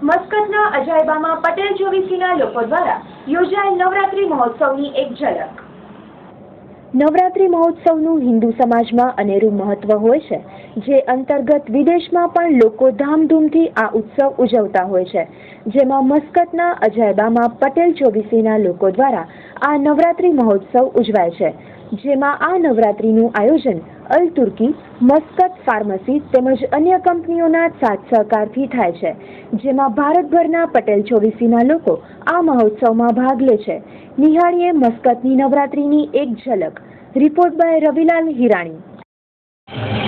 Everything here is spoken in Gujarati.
મસ્કતના અજાયબામાં પટેલ ચોવીસીના લોકો દ્વારા યોજાયેલ નવરાત્રી મહોત્સવની એક ઝલક। નવરાત્રી મહોત્સવનું હિન્દુ સમાજમાં અનેરું મહત્વ હોય છે, જે અંતર્ગત વિદેશમાં પણ લોકો ધામધૂમથી આ ઉત્સવ ઉજવતા હોય છે, જેમાં મસ્કતના અજાયબામાં પટેલ ચોવીસીના લોકો દ્વારા આ નવરાત્રી મહોત્સવ ઉજવાય છે, જેમાં આ નવરાત્રીનું આયોજન અલ તુર્કી, મસ્કત ફાર્મસી તેમજ અન્ય કંપનીઓના સાથ સહકારથી થાય છે, જેમાં ભારતભરના પટેલ ચોવીસીના લોકો આ મહોત્સવમાં ભાગ લે છે। નિહાળીએ મસ્કતની નવરાત્રીની એક ઝલક। Report by Ravilal Hirani.